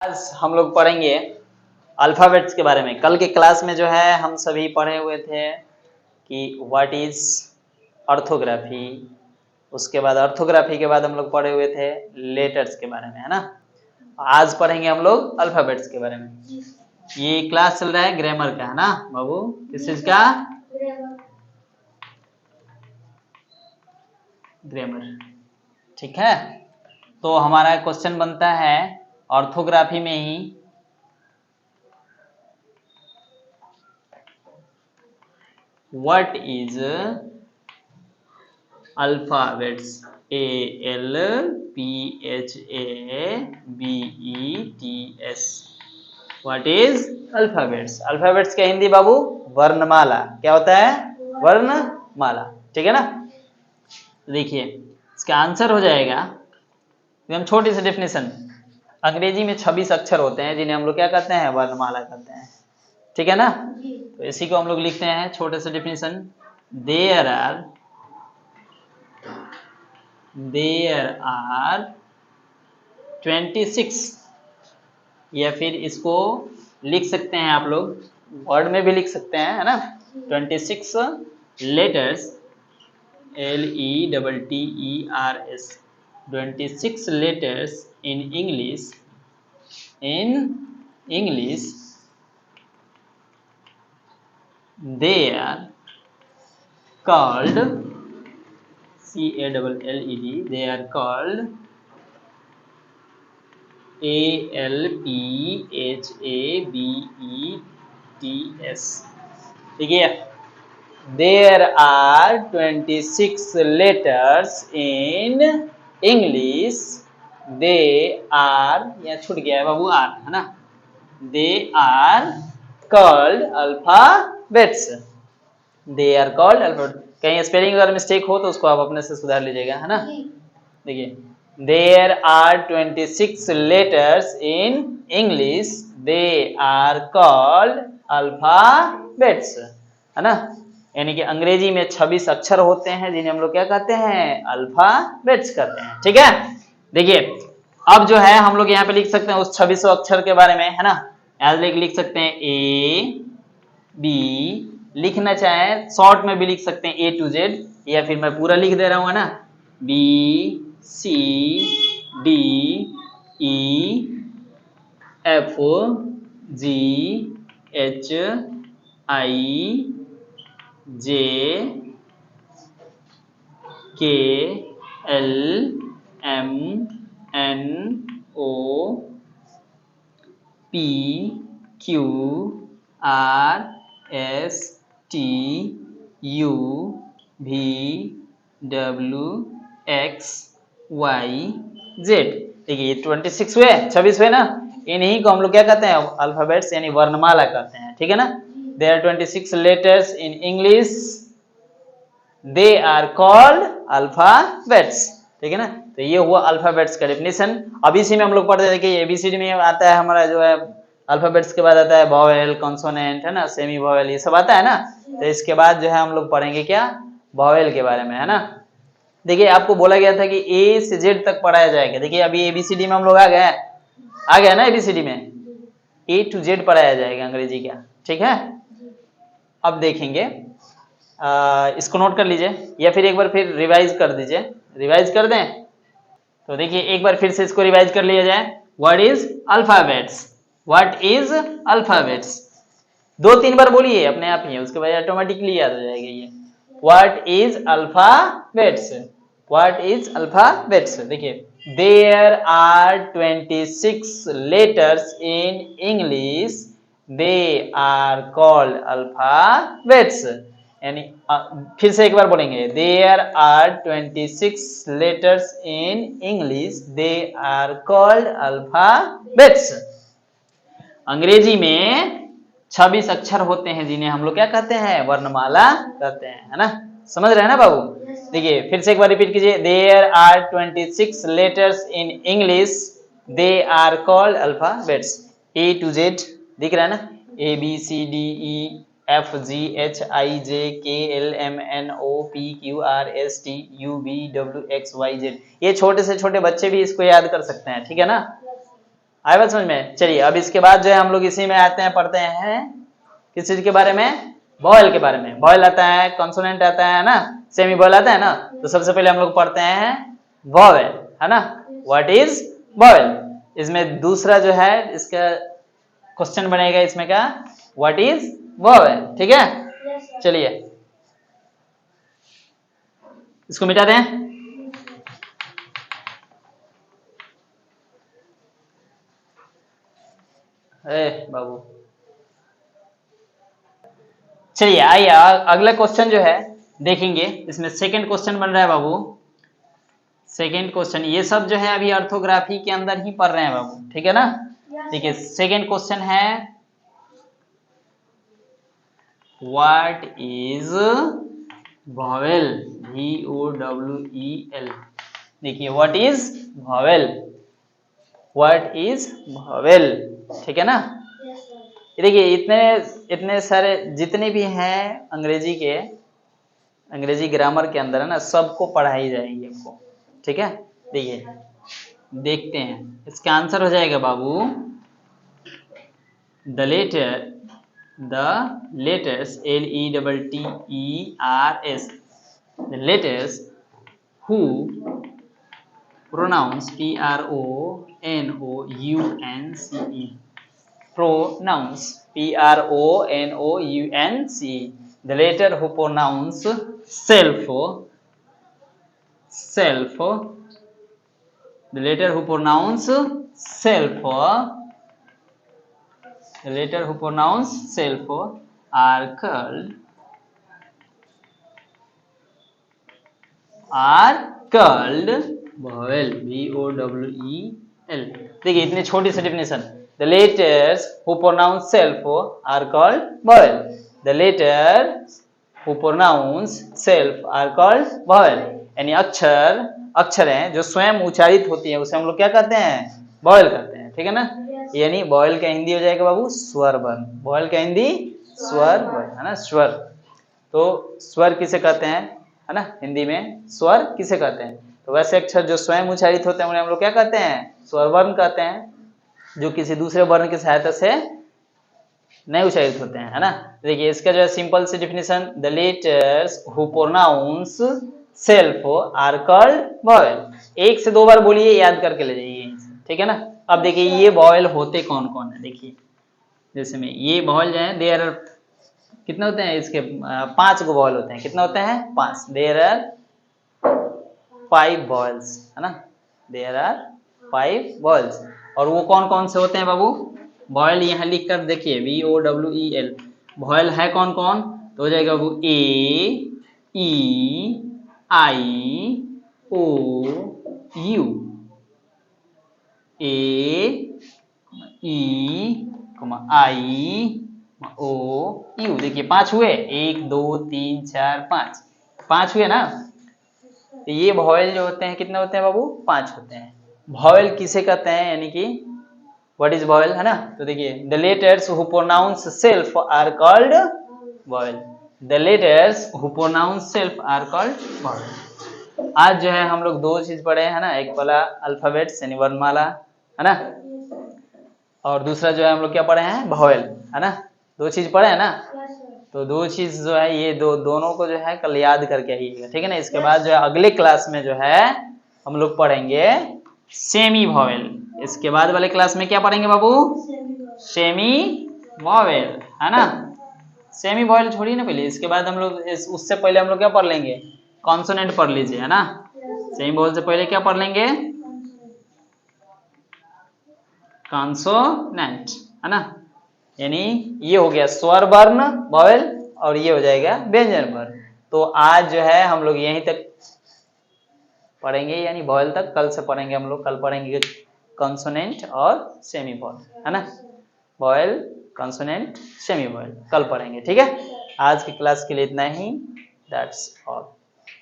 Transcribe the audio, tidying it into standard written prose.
आज हम लोग पढ़ेंगे अल्फ़ाबेट्स के बारे में। कल के क्लास में जो है हम सभी पढ़े हुए थे कि व्हाट इज ऑर्थोग्राफी, उसके बाद ऑर्थोग्राफी के बाद हम लोग पढ़े हुए थे लेटर्स के बारे में, है ना। आज पढ़ेंगे हम लोग अल्फ़ाबेट्स के बारे में। ये क्लास चल रहा है ग्रामर का, है ना बाबू? किस चीज का? ग्रामर, ठीक है। तो हमारा क्वेश्चन बनता है ऑर्थोग्राफी में ही, what is alphabets? ALPHABETS। What is alphabets? Alphabets क्या हिंदी बाबू? वर्णमाला। क्या होता है? वर्णमाला, ठीक है ना। देखिए इसका आंसर हो जाएगा एकदम छोटी सी डेफिनेशन। अंग्रेजी में 26 अक्षर होते हैं जिन्हें हम लोग क्या कहते हैं? वर्णमाला कहते हैं, ठीक है ना। तो इसी को हम लोग लिखते हैं छोटे से डेफिनेशन, देयर आर 26, या फिर इसको लिख सकते हैं आप लोग वर्ड में भी लिख सकते हैं, है ना। 26 letters, LETTERS, 26 letters in English they are called CALLED, they are called ALPHABETS। देखिए there are 26 letters in English, they are, यहाँ छूट गया है बाबू आर, है ना। they are called alphabets, they are called alphabets। कहीं स्पेलिंग अगर मिस्टेक हो तो उसको आप अपने से सुधार लीजिएगा, है ना। देखिए there are 26 letters in English, they are called alphabets, है ना। यानी कि अंग्रेजी में 26 अक्षर होते हैं जिन्हें हम लोग क्या कहते हैं? अल्फाबेट्स कहते हैं, ठीक है। देखिए अब जो है हम लोग यहाँ पे लिख सकते हैं उस 26 अक्षर के बारे में, है ना। लिख सकते हैं A B, लिखना चाहे शॉर्ट में भी लिख सकते हैं A to Z, या फिर मैं पूरा लिख दे रहा हूँ, है ना। B C D E F G H I J K L M N O P Q R S T U V W X Y Z। देखिए 26 हुए, 26 हुए ना। इन्हीं को हम लोग क्या कहते हैं? अल्फाबेट्स यानी वर्णमाला कहते हैं, ठीक है ना। There are 26 letters in English, they are called alphabets, ठीक है ना। तो ये हुआ अल्फाबेट्स का डेफिनेशन। अब इसी में हम लोग पढ़ते थे कि एबीसीडी में आता है हमारा जो है अल्फाबेट्स के बाद आता है वॉवेल, कॉन्सोनेंट, है ना, सेमी वॉवेल, ये सब आता है ना। तो इसके बाद जो है हम लोग पढ़ेंगे क्या? वॉवेल के बारे में, है ना। देखिए आपको बोला गया था कि ए से जेड तक पढ़ाया जाएगा। देखिए अभी एबीसीडी में हम लोग आ गए ना। एबीसीडी में ए टू जेड पढ़ाया जाएगा अंग्रेजी का, ठीक है। अब देखेंगे इसको नोट कर लीजिए या फिर एक बार फिर रिवाइज कर दीजिए। रिवाइज कर दें तो देखिए एक बार फिर से इसको रिवाइज कर लिया जाए। What is alphabets? What is alphabets? 2-3 बार बोलिए अपने आप ही, उसके बाद ऑटोमेटिकली याद हो जाएगा ये। What is alphabets? What is alphabets? देखिए there are 26 letters in English, they are called alphabets. यानी फिर से एक बार बोलेंगे, there are 26 letters in English, they are called alphabets. अंग्रेजी में 26 अक्षर होते हैं जिन्हें हम लोग क्या कहते हैं? वर्णमाला कहते हैं, है ना। समझ रहे हैं ना बाबू? देखिए फिर से एक बार रिपीट कीजिए, there are 26 letters in English, they are called alphabets. A to Z दिख रहा है ना, ABCDE FGHIJKLMNOPQRSTUVWXYZ। ये छोटे से छोटे बच्चे भी इसको याद कर सकते हैं, ठीक है ना। आए बात समझ में? चलिए अब इसके बाद जो है हम लोग इसी में आते हैं, पढ़ते हैं किस चीज के बारे में, वॉवेल के बारे में। वॉवेल आता है, कॉन्सोनेंट आता है ना, सेमी वॉवेल आता है ना। तो सबसे पहले हम लोग पढ़ते हैं वॉवेल, है ना। What is vowel? इसमें दूसरा जो है इसका क्वेश्चन बनेगा इसमें का, व्हाट इज वॉवेल, ठीक है। चलिए इसको मिटा दें। बाबू चलिए आइए अगला क्वेश्चन जो है देखेंगे। इसमें सेकंड क्वेश्चन बन रहा है बाबू, सेकंड क्वेश्चन। ये सब जो है अभी ऑर्थोग्राफी के अंदर ही पढ़ रहे हैं बाबू, ठीक है ना। देखिए सेकंड क्वेश्चन है, व्हाट इज वॉवेल, VOWEL। देखिए what is vowel, what is vowel, ठीक है ना। देखिए इतने सारे जितने भी हैं अंग्रेजी के, अंग्रेजी ग्रामर के अंदर है ना, सबको पढ़ाई जाएगी आपको, ठीक है। देखिए देखते हैं इसका आंसर हो जाएगा बाबू, the letters LETTERS, the letters who pronounce pronounce the letter who pronounce self, the letter who pronounce self, the letter who pronounce self are called vowel, VOWEL। देखिए इतनी छोटी सी definition, the letters who pronounce self are called vowel, the letters who pronounce self are called vowel। यानी अक्षर हैं जो स्वयं उच्चारित होती है उसे हम लोग क्या कहते हैं, वॉवेल कहते हैं, ठीक है ना। यानी वॉवेल का हिंदी हो जाएगा बाबू स्वर वर्ण, वॉवेल का हिंदी स्वर वर्ण, है ना, स्वर। तो स्वर किसे कहते हैं, है ना, हिंदी में स्वर किसे कहते हैं। तो वैसे अक्षर जो स्वयं उच्चारित होते हैं उन्हें हम लोग क्या कहते हैं, स्वर वर्ण कहते हैं, जो किसी दूसरे वर्ण की सहायता से नहीं उच्चारित होते हैं, है ना। देखिए इसका जो है सिंपल सी definition, the letters who pronounce self are called vowel. एक से दो बार बोलिए, याद करके ले जाइए, ठीक है ना। अब देखिए ये वॉवेल होते कौन कौन है, देखिए जैसे में ये वॉवेल जो है देयर कितने होते हैं इसके, 5 गो वॉवेल होते हैं। कितने होते हैं, 5। देयर आर 5 वॉवेल्स, है ना, देयर आर 5 वॉवेल्स। और वो कौन कौन से होते हैं बाबू, वॉवेल यहाँ लिख कर देखिए, VOWEL। वॉवेल है कौन कौन, तो हो जाएगा बाबू A, E, I, O, U, A, E, I, O, U। देखिए 5 हुए, 1 2 3 4 5, 5 हुए ना। तो ये वॉवेल जो होते हैं कितने होते हैं बाबू, 5 होते हैं। वॉवेल किसे कहते हैं, यानी कि व्हाट इज वॉवेल, है ना। तो देखिए the letters who pronounce self are called vowel, the letters who pronounce self are called vowel. आज जो है हम लोग 2 चीज पढ़े हैं ना, एक वाला अल्फाबेट्स यानी वर्णमाला, है ना, और दूसरा जो है हम लोग क्या पढ़े हैं, वॉवेल, है ना। 2 चीज पढ़े हैं ना। तो 2 चीज जो है ये दोनों को जो है कल याद करके आइएगा, ठीक है ना। इसके बाद जो है अगले क्लास में जो है हम लोग पढ़ेंगे सेमी वॉवेल। इसके बाद वाले क्लास में क्या पढ़ेंगे बाबू, सेमी वॉवेल, है ना। सेमी वॉवेल छोड़िए ना पहले, इसके बाद हम लोग उससे पहले हम लोग क्या पढ़ लेंगे, कॉन्सोनेंट पढ़ लीजिए, है ना। सेमी वॉवेल से पहले क्या पढ़ लेंगे, कॉन्सोनेंट, है ना। यानी ये हो गया स्वर वर्ण वॉवेल, और ये हो जाएगा व्यंजन वर्ण। तो आज जो है हम लोग यहीं तक पढ़ेंगे, यानी वॉवेल तक। कल से पढ़ेंगे हम लोग, कल पढ़ेंगे कॉन्सोनेंट और सेमी वॉवेल, है ना। वॉवेल, कॉन्सोनेंट, सेमी वॉवेल कल पढ़ेंगे, ठीक है। आज की क्लास के लिए इतना ही, दैट्स ऑल।